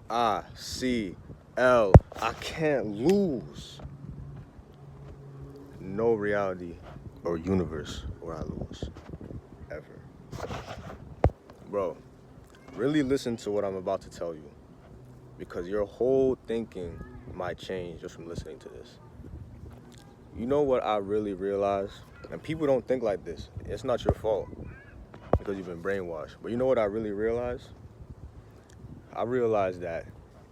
icLAAo. I can't lose. No reality or universe where I lose. Ever. Bro, really listen to what I'm about to tell you. Because your whole thinking might change just from listening to this. You know what I really realized? And people don't think like this. It's not your fault because you've been brainwashed. But you know what I really realized? I realized that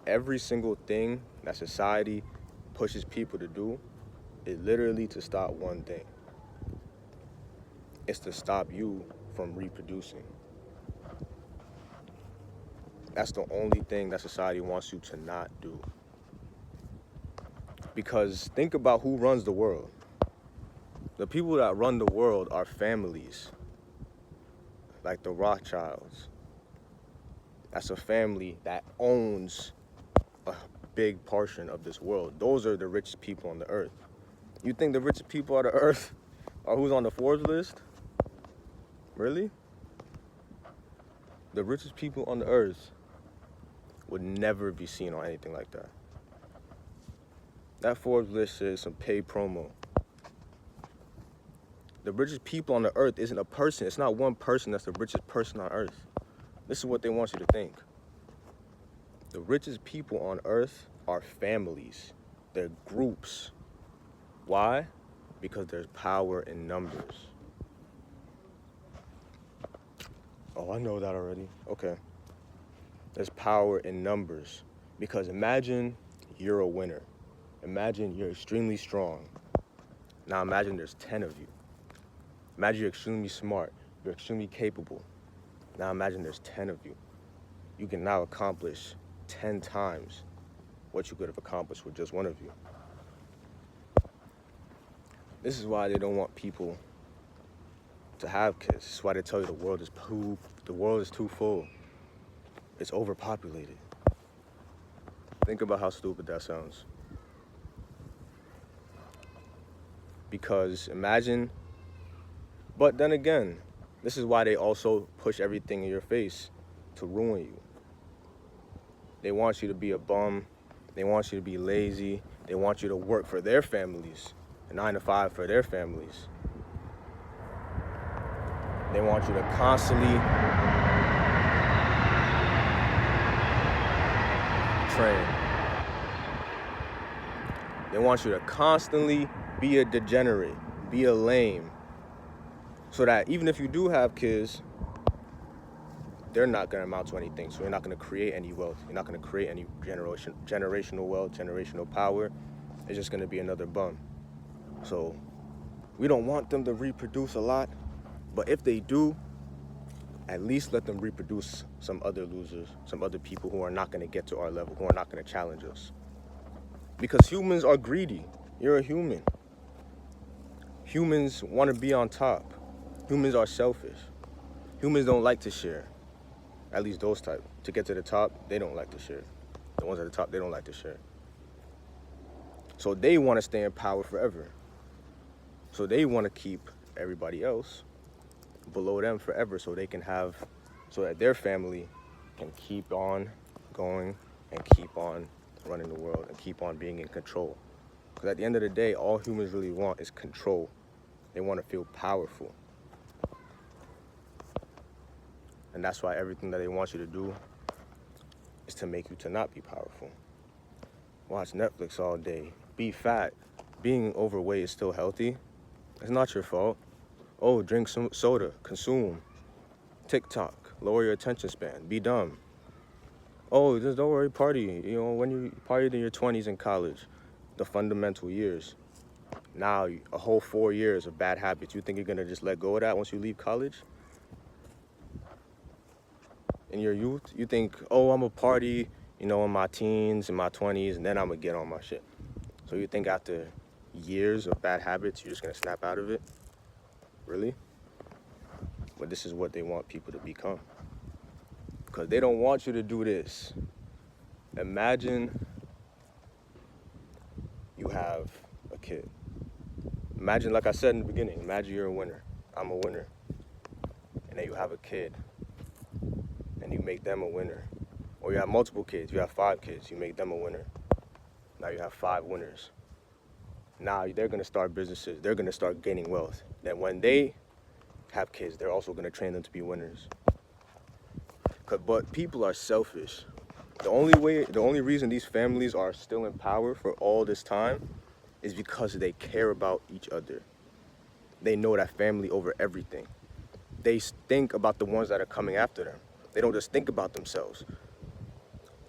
every single thing that society pushes people to do is literally to stop one thing. It's to stop you from reproducing. That's the only thing that society wants you to not do. Because think about who runs the world. The people that run the world are families, like the Rothschilds. That's a family that owns a big portion of this world. Those are the richest people on the earth. You think the richest people on the earth are who's on the Forbes list? Really? The richest people on the earth would never be seen on anything like that. That Forbes list is some paid promo. The richest people on the earth isn't a person. It's not one person that's the richest person on earth. This is what they want you to think. The richest people on earth are families. They're groups. Why? Because there's power in numbers. Oh, I know that already. Okay. There's power in numbers. Because imagine you're a winner. Imagine you're extremely strong. Now imagine there's 10 of you. Imagine you're extremely smart. You're extremely capable. Now imagine there's 10 of you. You can now accomplish 10 times what you could have accomplished with just one of you. This is why they don't want people to have kids. This is why they tell you the world is too full. It's overpopulated. Think about how stupid that sounds. Because imagine, but then again, this is why they also push everything in your face to ruin you. They want you to be a bum. They want you to be lazy. They want you to work for their families, a 9 to 5 for their families. They want you to constantly train. They want you to constantly be a degenerate, be a lame, so that even if you do have kids, they're not going to amount to anything. So you're not going to create any wealth. You're not going to create any generational wealth, generational power. It's just going to be another bum. So we don't want them to reproduce a lot, but if they do, at least let them reproduce some other losers, some other people who are not going to get to our level, who are not going to challenge us. Because humans are greedy. You're a human. Humans want to be on top. Humans are selfish. Humans don't like to share. At least those type. To get to the top, they don't like to share. The ones at the top, they don't like to share. So they want to stay in power forever. So they want to keep everybody else below them forever so that their family can keep on going and keep on running the world and keep on being in control. Because at the end of the day, all humans really want is control. They want to feel powerful. And that's why everything that they want you to do is to make you to not be powerful. Watch Netflix all day. Be fat. Being overweight is still healthy. It's not your fault. Oh, drink some soda. Consume. TikTok. Lower your attention span. Be dumb. Oh, just don't worry, party. You know, when you partied in your 20s in college, the fundamental years. Now, a whole 4 years of bad habits. You think you're going to just let go of that once you leave college? In your youth, you think, oh, I'm going to party, in my teens, in my 20s, and then I'm going to get on my shit. So you think after years of bad habits, you're just going to snap out of it? Really? But this is what they want people to become. Because they don't want you to do this. Imagine you have a kid. Imagine, like I said in the beginning, imagine you're a winner. I'm a winner. And then you have a kid. And you make them a winner. Or you have multiple kids, you have 5 kids, you make them a winner. Now you have 5 winners. Now they're gonna start businesses, they're gonna start gaining wealth. Then when they have kids, they're also gonna train them to be winners. But people are selfish. The only reason these families are still in power for all this time is because they care about each other. They know that family over everything. They think about the ones that are coming after them. They don't just think about themselves.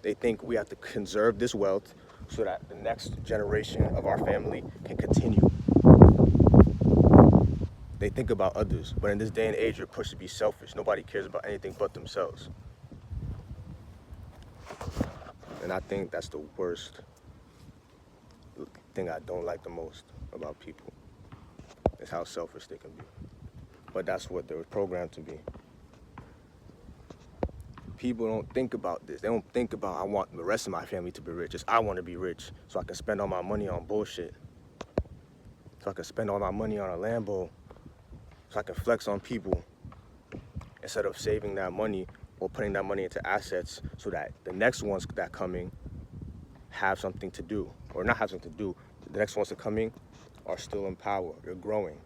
They think we have to conserve this wealth so that the next generation of our family can continue. They think about others, but in this day and age, you're pushed to be selfish. Nobody cares about anything but themselves. And I think that's the worst thing I don't like the most about people, is how selfish they can be. But that's what they're programmed to be. People don't think about this. They don't think about, I want the rest of my family to be rich. It's I want to be rich so I can spend all my money on bullshit. So I can spend all my money on a Lambo. So I can flex on people instead of saving that money or putting that money into assets so that the next ones that coming have something to do. Or not have something to do. The next ones that coming are still in power. They're growing.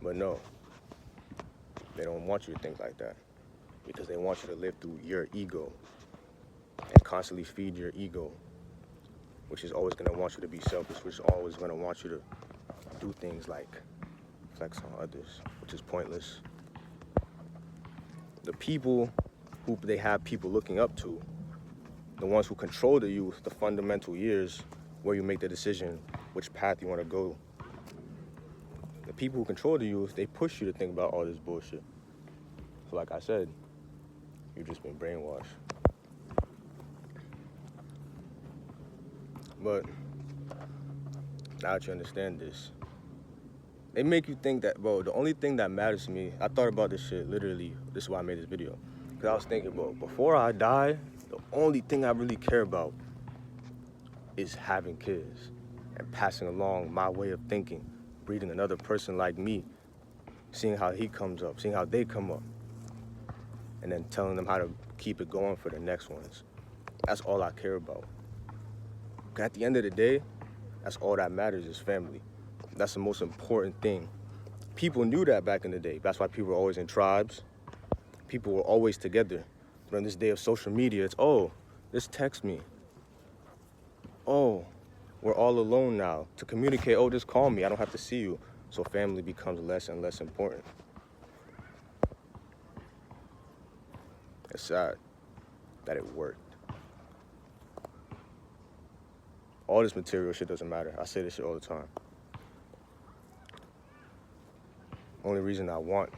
But no, they don't want you to think like that, because they want you to live through your ego and constantly feed your ego, which is always going to want you to be selfish, which is always going to want you to do things like flex on others, which is pointless. The people who they have people looking up to, the ones who control the youth, the fundamental years where you make the decision which path you want to go. The people who control the youth, they push you to think about all this bullshit. So like I said, you've just been brainwashed. But now that you understand this, they make you think that, bro, the only thing that matters to me, I thought about this shit literally, this is why I made this video. Because I was thinking, bro, before I die, the only thing I really care about is having kids and passing along my way of thinking, breeding another person like me, seeing how he comes up, seeing how they come up, and then telling them how to keep it going for the next ones. That's all I care about. At the end of the day, that's all that matters is family. That's the most important thing. People knew that back in the day. That's why people were always in tribes. People were always together. But in this day of social media, it's, oh, just text me. Oh, we're all alone now. To communicate, oh, just call me. I don't have to see you. So family becomes less and less important. It's sad that it worked. All this material shit doesn't matter. I say this shit all the time. Only reason I want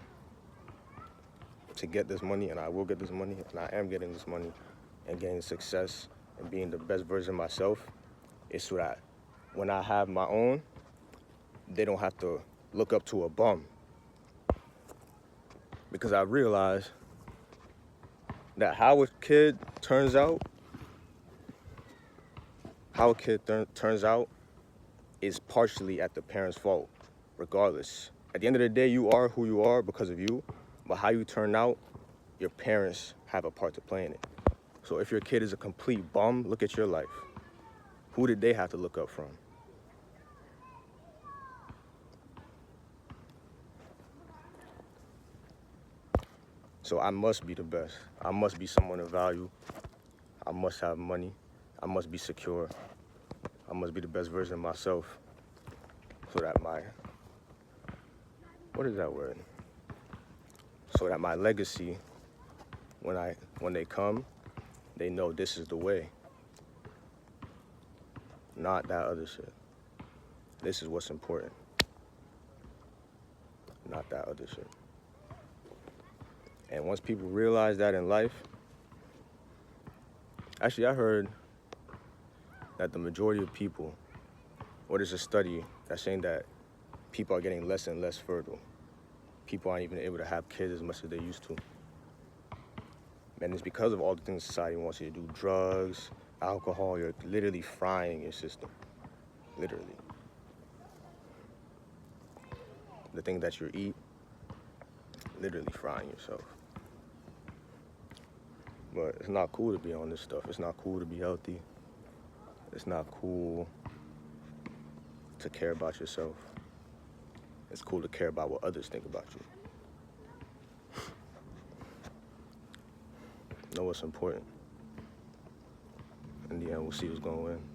to get this money, and I will get this money, and I am getting this money, and getting success, and being the best version of myself, is so that when I have my own, they don't have to look up to a bum. Because I realize that how a kid turns out is partially at the parents' fault, regardless. At the end of the day, you are who you are because of you, but how you turn out, your parents have a part to play in it. So if your kid is a complete bum, look at your life. Who did they have to look up from? So I must be the best. I must be someone of value. I must have money. I must be secure. I must be the best version of myself so that what is that word? So that my legacy, when they come, they know this is the way. Not that other shit. This is what's important. Not that other shit. And once people realize that in life, actually I heard that the majority of people, or there's a study that's saying that people are getting less and less fertile. People aren't even able to have kids as much as they used to. And it's because of all the things society wants you to do. Drugs, alcohol, you're literally frying your system. Literally. The thing that you eat, literally frying yourself. But it's not cool to be on this stuff. It's not cool to be healthy. It's not cool to care about yourself. It's cool to care about what others think about you. Know what's important. In the end, we'll see who's going to win.